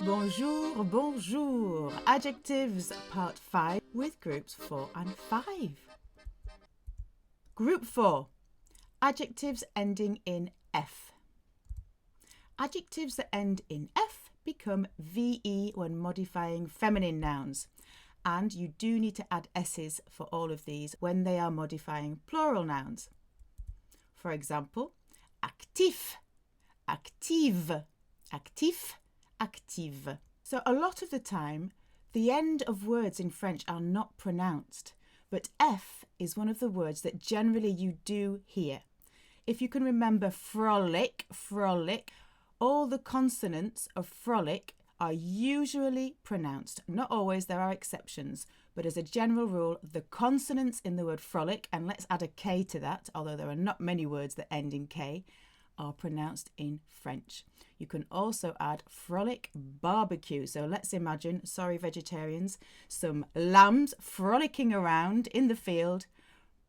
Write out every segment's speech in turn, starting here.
Bonjour, bonjour. Adjectives part 5 with groups 4 and 5. Group 4. Adjectives ending in F. Adjectives that end in F become VE when modifying feminine nouns. And you do need to add S's for all of these when they are modifying plural nouns. For example, actif, active, actif, active. So a lot of the time, the end of words in French are not pronounced, but F is one of the words that generally you do hear. If you can remember frolic, frolic, all the consonants of frolic are usually pronounced. Not always, there are exceptions, but as a general rule, the consonants in the word frolic, and let's add a K to that, although there are not many words that end in K, are pronounced in French. You can also add frolic barbecue. So let's imagine, sorry vegetarians, some lambs frolicking around in the field,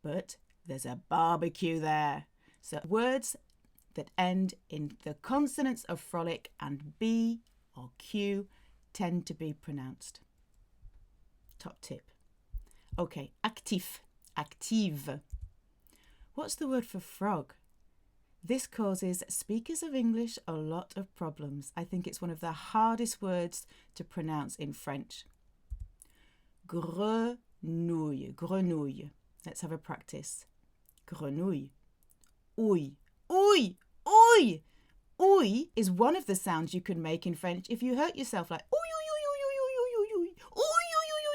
but there's a barbecue there. So words that end in the consonants of frolic and B or Q tend to be pronounced. Top tip. Okay, actif, active. What's the word for frog? This causes speakers of English a lot of problems. I think it's one of the hardest words to pronounce in French. Grenouille, grenouille. Let's have a practice. Grenouille. Ouille, ouille, ouille. Ouille is one of the sounds you can make in French if you hurt yourself, like ouille, ouille, ouille, ouille, ouille, ouille,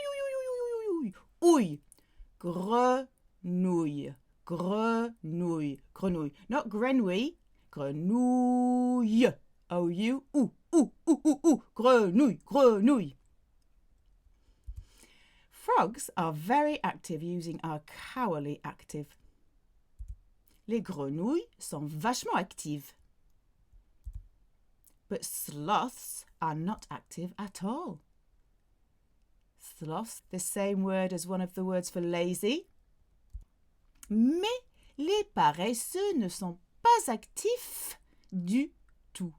ouille, ouille, ouille. Grenouille. Grenouille, grenouille, not grenouille, grenouille, O-U, grenouille, grenouille. Frogs are very active using our cowardly active. Les grenouilles sont vachement actives. But sloths are not active at all. Sloths, the same word as one of the words for lazy. Mais les paresseux ne sont pas actifs du tout.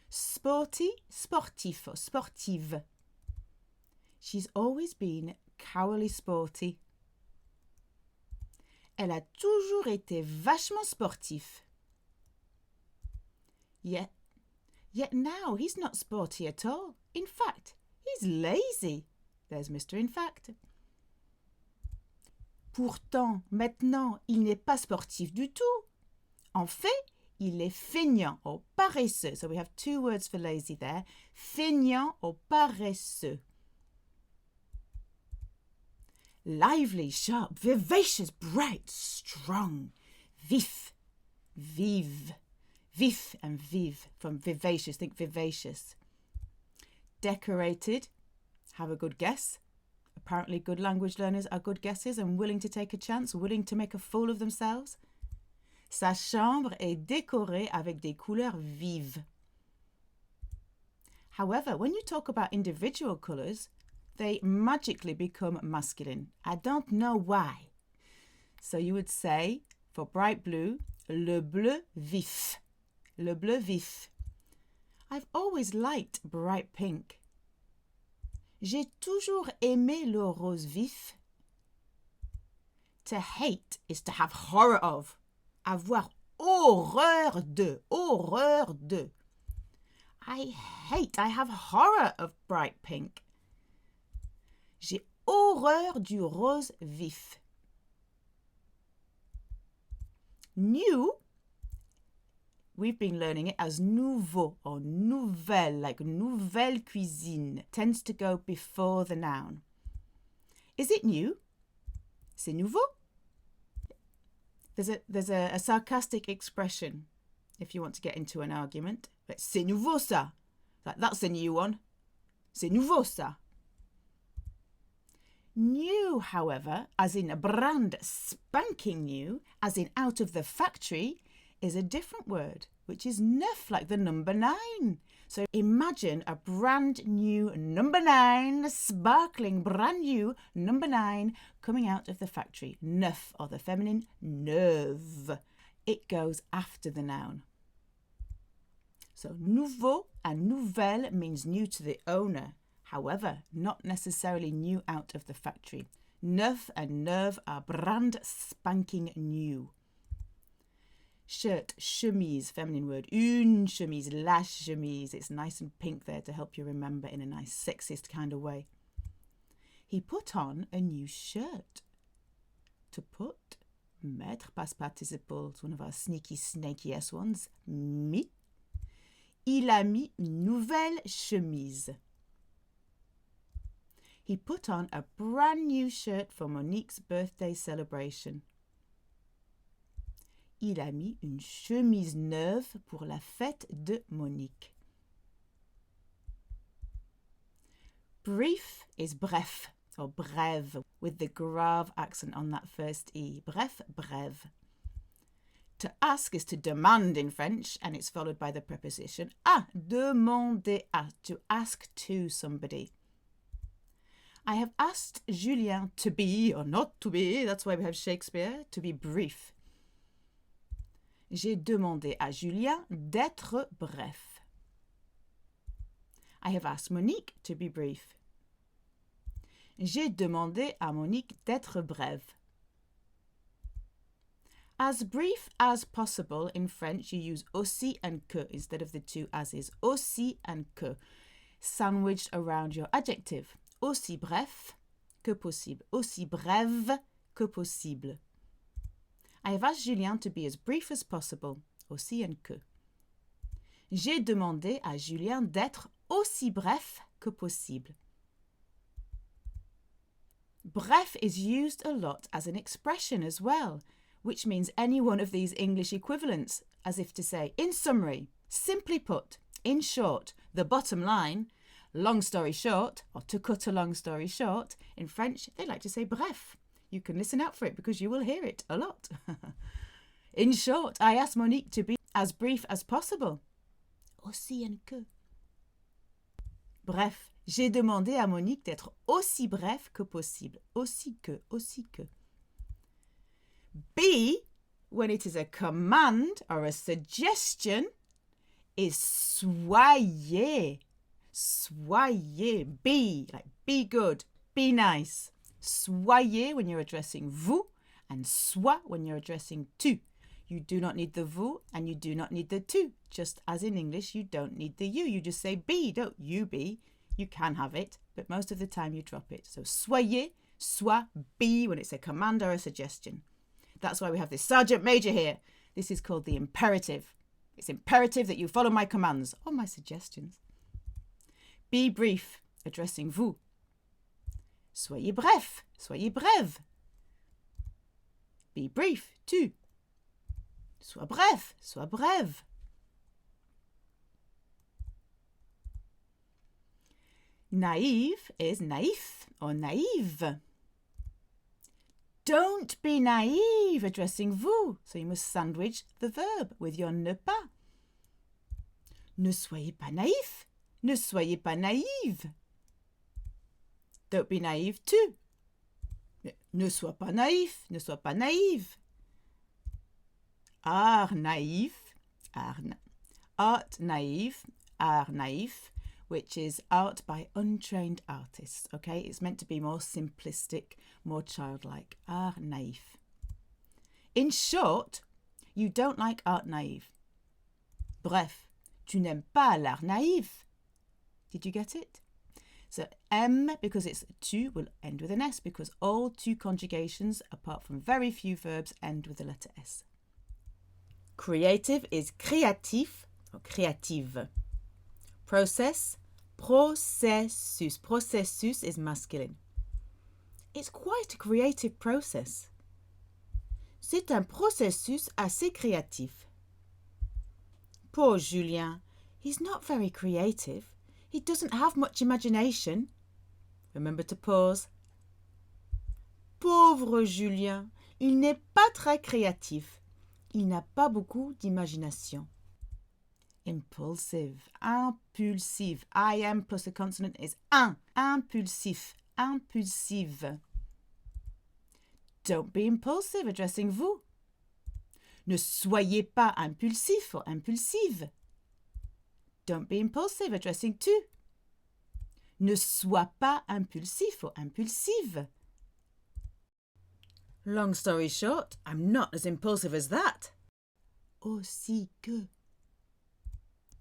Sporty, sportif, sportive. She's always been cowardly sporty. Elle a toujours été vachement sportif. Yet now he's not sporty at all. In fact, he's lazy. There's Mr. In fact. Pourtant, maintenant, il n'est pas sportif du tout. En fait, il est feignant or paresseux. So we have two words for lazy there. Feignant or paresseux. Lively, sharp, vivacious, bright, strong, vif, vive, vif and vive. From vivacious, think vivacious. Decorated, have a good guess. Apparently good language learners are good guessers and willing to take a chance, willing to make a fool of themselves. Sa chambre est décorée avec des couleurs vives. However, when you talk about individual colours, they magically become masculine. I don't know why. So you would say, for bright blue, le bleu vif. Le bleu vif. I've always liked bright pink. J'ai toujours aimé le rose vif. To hate is to have horror of. Avoir horreur de. Horreur de. I have horror of bright pink. J'ai horreur du rose vif. New, we've been learning it as nouveau or nouvelle, like nouvelle cuisine, tends to go before the noun. Is it new? C'est nouveau? There's a sarcastic expression if you want to get into an argument. But c'est nouveau ça. Like, that's a new one. C'est nouveau ça. New, however, as in a brand spanking new, as in out of the factory, is a different word, which is neuf, like the number 9. So imagine a brand new number 9, sparkling brand new number 9 coming out of the factory. Neuf, or the feminine neuve. it goes after the noun. So nouveau and nouvelle means new to the owner. However, not necessarily new out of the factory. Neuf and neuve are brand spanking new. Shirt, chemise, feminine word. Une chemise, la chemise. It's nice and pink there to help you remember in a nice sexist kind of way. He put on a new shirt. To put, mettre, past participle. It's one of our sneaky, snaky S ones. Mis. Il a mis une nouvelle chemise. He put on a brand new shirt for Monique's birthday celebration. Il a mis une chemise neuve pour la fête de Monique. Brief is bref or brève with the grave accent on that first E. Bref, brève. To ask is to demand in French, and it's followed by the preposition à, demander à, to ask to somebody. I have asked Julien to be, or not to be, that's why we have Shakespeare, to be brief. J'ai demandé à Julien d'être bref. I have asked Monique to be brief. J'ai demandé à Monique d'être brève. As brief as possible in French, you use aussi and que instead of the two ases. Aussi and que, sandwiched around your adjective. Aussi bref que possible. Aussi brève que possible. I have asked Julien to be as brief as possible. Aussi and que. J'ai demandé à Julien d'être aussi bref que possible. Bref is used a lot as an expression as well, which means any one of these English equivalents, as if to say, in summary, simply put, in short, the bottom line, long story short, or to cut a long story short, in French, they like to say bref. You can listen out for it because you will hear it a lot. In short, I asked Monique to be as brief as possible. Aussi and que. Bref, j'ai demandé à Monique d'être aussi bref que possible. Aussi que, aussi que. Be, when it is a command or a suggestion, is soyez. Soyez. Be, like be good, be nice. Soyez when you're addressing vous, and sois when you're addressing tu. You do not need the vous and you do not need the tu. Just as in English, you don't need the you. You just say be, don't you be. You can have it, but most of the time you drop it. So soyez, sois, be when it's a command or a suggestion. That's why we have this Sergeant Major here. This is called the imperative. It's imperative that you follow my commands or my suggestions. Be brief, addressing vous. Soyez bref, soyez brève. Be brief, tu. Sois bref, sois brève. Naïve is naïf or naïve. Don't be naive, addressing vous. So you must sandwich the verb with your ne pas. Ne soyez pas naïf. Ne soyez pas naïve. Don't be naive too. Ne sois pas naïf. Ne sois pas naïve. Art naïf. Art naïf. Art naïf. Which is art by untrained artists, okay? It's meant to be more simplistic, more childlike. Art naïf. In short, you don't like art naïf. Bref, tu n'aimes pas l'art naïf. Did you get it? So M, because it's tu, will end with an S because all tu conjugations, apart from very few verbs, end with the letter S. Creative is créatif or créative. Process, processus. Processus is masculine. It's quite a creative process. C'est un processus assez créatif. Poor Julien, he's not very creative. He doesn't have much imagination. Remember to pause. Pauvre Julien, il n'est pas très créatif. Il n'a pas beaucoup d'imagination. Impulsive, impulsive. I am plus the consonant is un. Impulsif, impulsive. Don't be impulsive, addressing vous. Ne soyez pas impulsif or impulsive. Don't be impulsive, addressing to. Ne sois pas impulsif or impulsive. Long story short, I'm not as impulsive as that. Aussi que.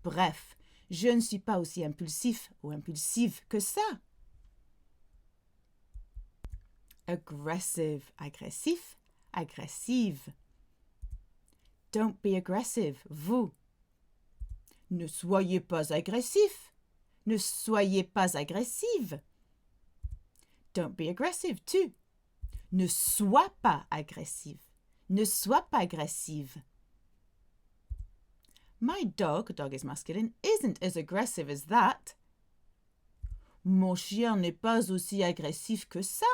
Bref, je ne suis pas aussi impulsif ou impulsive que ça. Aggressive, agressif, agressive. Don't be aggressive, vous. Ne soyez pas agressif. Ne soyez pas agressive. Don't be aggressive, too. Ne sois pas agressive. Ne sois pas agressive. My dog is masculine, isn't as aggressive as that. Mon chien n'est pas aussi agressif que ça.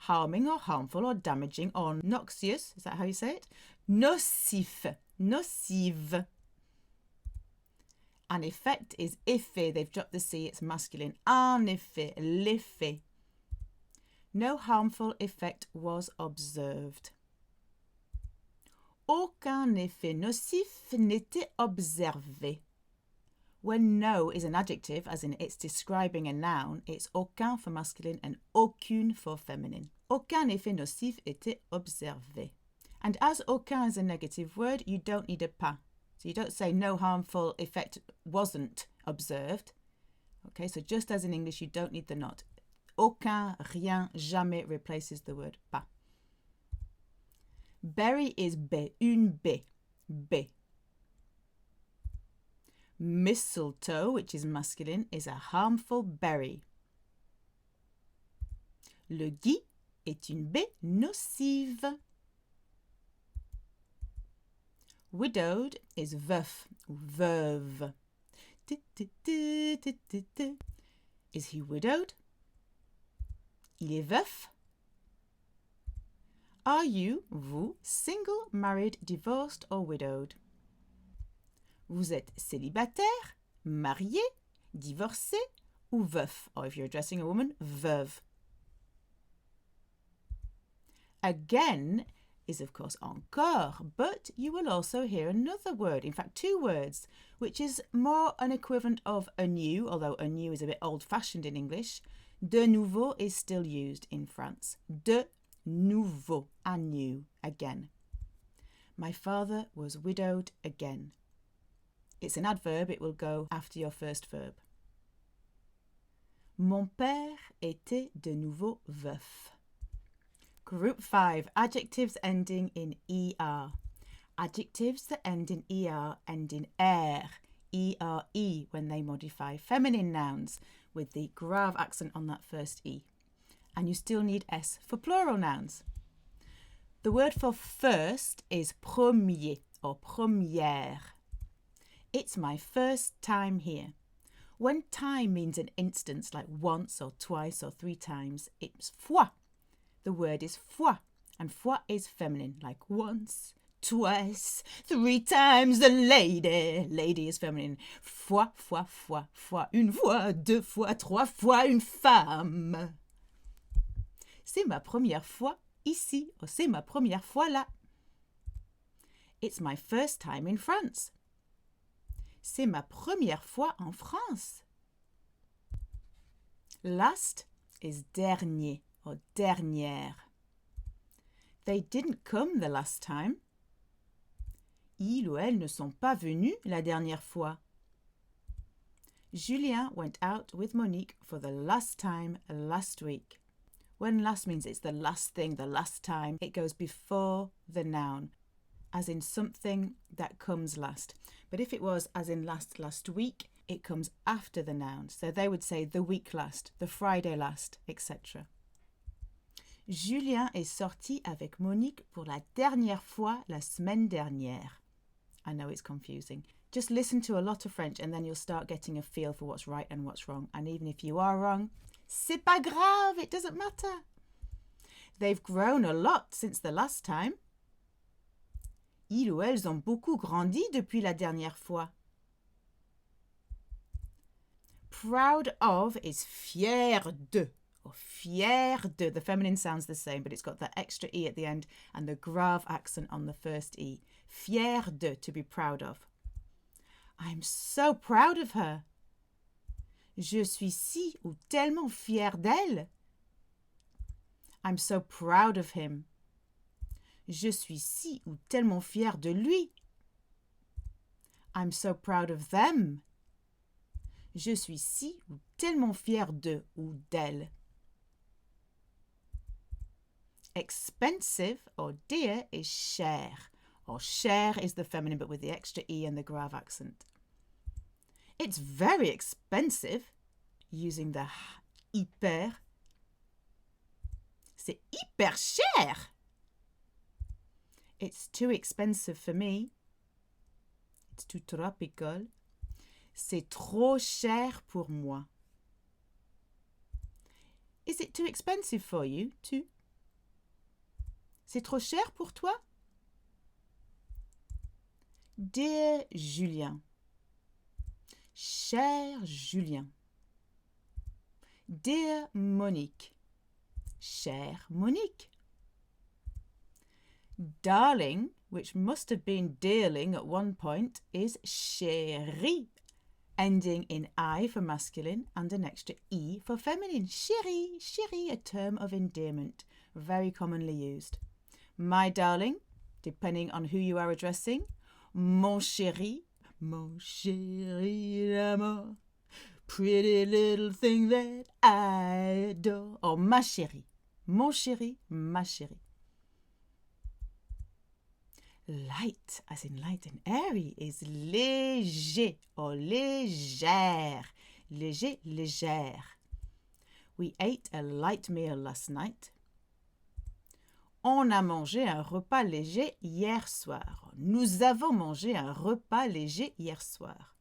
Harming or harmful or damaging or noxious, is that how you say it? Nocif, nocive. An effect is effet. They've dropped the C, it's masculine. En effet, l'effet. No harmful effect was observed. Aucun effet nocif n'était observé. When no is an adjective, as in it's describing a noun, it's aucun for masculine and aucune for feminine. Aucun effet nocif était observé. And as aucun is a negative word, you don't need a pas. So you don't say no harmful effect wasn't observed. Okay, so just as in English, you don't need the not. Aucun, rien, jamais replaces the word pas. Berry is B, une B, B. Mistletoe, which is masculine, is a harmful berry. Le gui est une baie nocive. Widowed is veuf ou veuve. Is he widowed? Il est veuf. Are you, vous, single, married, divorced or widowed? Vous êtes célibataire, marié, divorcé ou veuf, or if you're addressing a woman, veuve. Again is of course encore, but you will also hear another word, in fact two words, which is more an equivalent of anew, although anew is a bit old-fashioned in English. De nouveau is still used in France. De nouveau, anew, again. My father was widowed again. It's an adverb, it will go after your first verb. Mon père était de nouveau veuf. Group 5, adjectives ending in ER. Adjectives that end in ER end in er, ERE, when they modify feminine nouns with the grave accent on that first E. And you still need S for plural nouns. The word for first is premier or première. It's my first time here. When time means an instance like once or twice or 3 times, it's fois. The word is fois, and fois is feminine, like once, twice, 3 times the lady. Lady is feminine. Fois, fois, fois, fois, une fois, 2 fois, 3 fois, une femme. C'est ma première fois ici, or c'est ma première fois là. It's my first time in France. C'est ma première fois en France. Last is dernier or dernière. They didn't come the last time. Ils ou elles ne sont pas venus la dernière fois. Julien went out with Monique for the last time last week. When last means it's the last thing, the last time, it goes before the noun, as in something that comes last. But if it was as in last week, it comes after the noun. So they would say the week last, the Friday last, etc. Julien est sorti avec Monique pour la dernière fois la semaine dernière. I know it's confusing. Just listen to a lot of French and then you'll start getting a feel for what's right and what's wrong. And even if you are wrong, c'est pas grave, it doesn't matter. They've grown a lot since the last time. Ils ou elles ont beaucoup grandi depuis la dernière fois. Proud of is fier de or fière de. The feminine sounds the same, but it's got that extra E at the end and the grave accent on the first E. Fière de, to be proud of. I'm so proud of her. Je suis si ou tellement fière d'elle. I'm so proud of him. Je suis si ou tellement fière de lui. I'm so proud of them. Je suis si ou tellement fière de ou d'elle. Expensive or dear is chère. Or chère is the feminine but with the extra E and the grave accent. It's very expensive, using the hyper. C'est hyper cher. It's too expensive for me. It's too tropical. C'est trop cher pour moi. Is it too expensive for you too? C'est trop cher pour toi? Dear Julien. Cher Julien. Dear Monique. Chère Monique. Darling, which must have been dearling at one point, is chérie, ending in I for masculine and an extra E for feminine. Chérie, chérie, a term of endearment, very commonly used. My darling, depending on who you are addressing. Mon chéri, l'amour, pretty little thing that I adore. Or ma chérie, mon chéri, ma chérie. Light, as in light and airy, is léger or légère. Léger, légère. We ate a light meal last night. On a mangé un repas léger hier soir. Nous avons mangé un repas léger hier soir.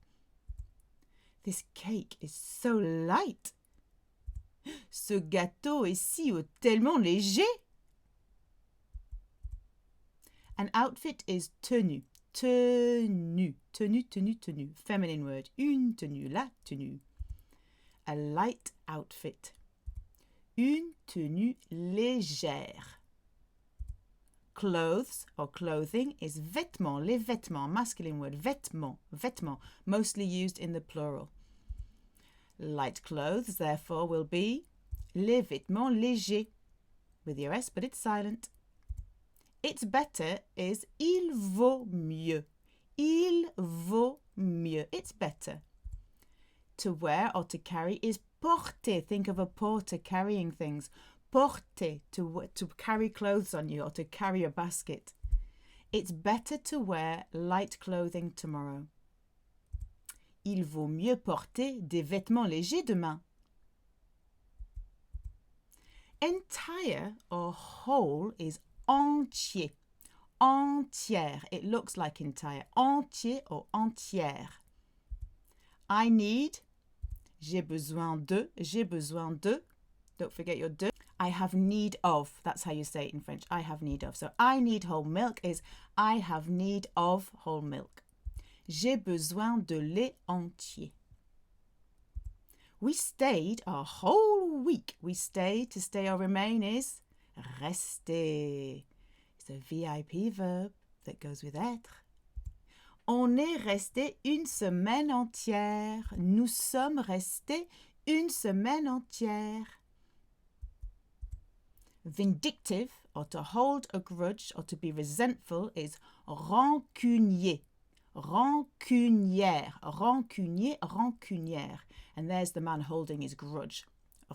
This cake is so light. Ce gâteau est si tellement léger. An outfit is tenue. Tenue. Tenue, tenue, tenue. Feminine word. Une tenue. La tenue. A light outfit. Une tenue légère. Clothes or clothing is vêtements. Les vêtements. Masculine word. Vêtements. Vêtements. Mostly used in the plural. Light clothes, therefore, will be les vêtements légers. With your S, but it's silent. It's better is il vaut mieux. Il vaut mieux. It's better. To wear or to carry is porter. Think of a porter carrying things. Porter, to carry clothes on you or to carry a basket. It's better to wear light clothing tomorrow. Il vaut mieux porter des vêtements légers demain. Entire or whole is entier. Entière. It looks like entire. Entier or entière. I need. J'ai besoin de. J'ai besoin de. Don't forget your de. I have need of. That's how you say it in French. I have need of. So I need whole milk is I have need of whole milk. J'ai besoin de lait entier. We stayed a whole week. We stayed, to stay or remain is rester. It's a VIP verb that goes with être. On est resté une semaine entière. Nous sommes restés une semaine entière. Vindictive, or to hold a grudge or to be resentful, is rancunier. Rancunière. Rancunier, rancunière. And there's the man holding his grudge.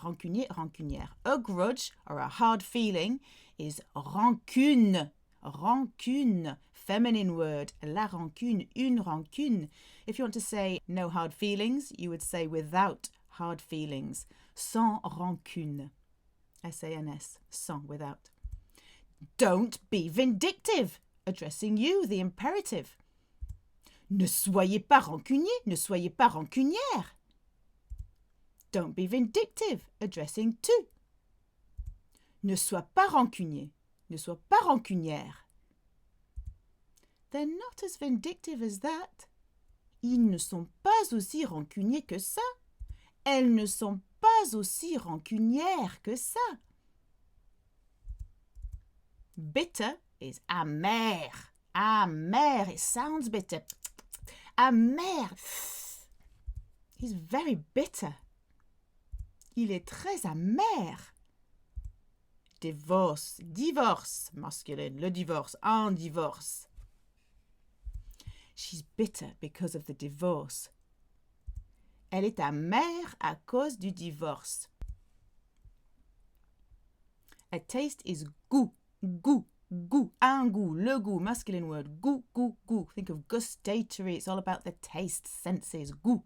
Rancunier, rancunière. A grudge or a hard feeling is rancune. Rancune. Feminine word. La rancune. Une rancune. If you want to say no hard feelings, you would say without hard feelings. Sans rancune. S-A-N-S. Sans, without. Don't be vindictive. Addressing you, the imperative. Ne soyez pas rancunier. Ne soyez pas rancunière. Don't be vindictive. Addressing to. Ne sois pas rancunier. Ne sois pas rancunière. They're not as vindictive as that. Ils ne sont pas aussi rancuniers que ça. Elles ne sont pas aussi rancunière que ça. Bitter is amer. Amer. It sounds bitter. Amer. He's very bitter. Il est très amer. Divorce. Divorce. Masculine. Le divorce. Un divorce. She's bitter because of the divorce. Elle est amère à cause du divorce. A taste is goût. Goût. Goût. Un goût. Le goût. Masculine word. Goût. Goût. Goût. Think of gustatory. It's all about the taste senses. Goût.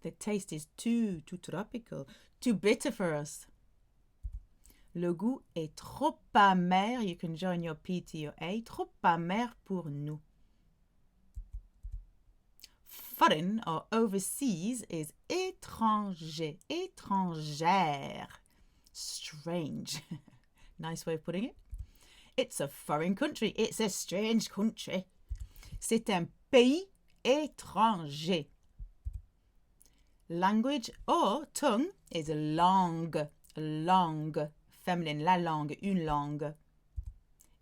The taste is too tropical. Too bitter for us. Le goût est trop amer. You can join your P to your A. Trop amer pour nous. Foreign or overseas is étranger, étrangère. Strange. Nice way of putting it. It's a foreign country. It's a strange country. C'est un pays étranger. Language or tongue is langue, langue. Feminine, la langue, une langue.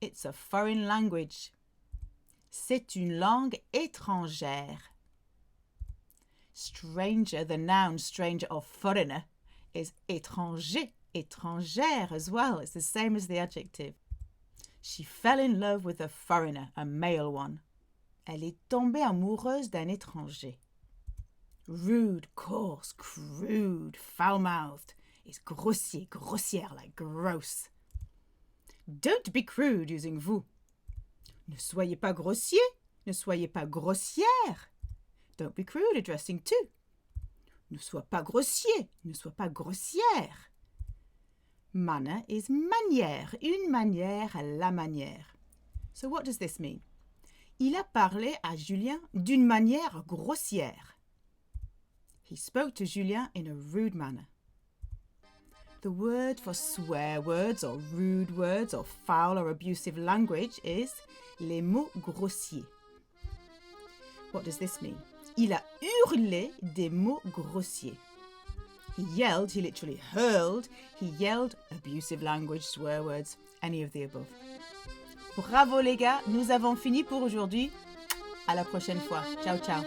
It's a foreign language. C'est une langue étrangère. Stranger, the noun stranger or foreigner, is étranger, étrangère as well. It's the same as the adjective. She fell in love with a foreigner, a male one. Elle est tombée amoureuse d'un étranger. Rude, coarse, crude, foul-mouthed is grossier, grossière, like gross. Don't be crude using vous. Ne soyez pas grossier, ne soyez pas grossière. Don't be crude addressing to. Ne sois pas grossier, ne sois pas grossière. Manner is manière, une manière à la manière. So what does this mean? Il a parlé à Julien d'une manière grossière. He spoke to Julien in a rude manner. The word for swear words or rude words or foul or abusive language is les mots grossiers. What does this mean? Il a hurlé des mots grossiers. He yelled, he literally hurled, he yelled abusive language, swear words, any of the above. Bravo les gars, nous avons fini pour aujourd'hui. À la prochaine fois. Ciao, ciao.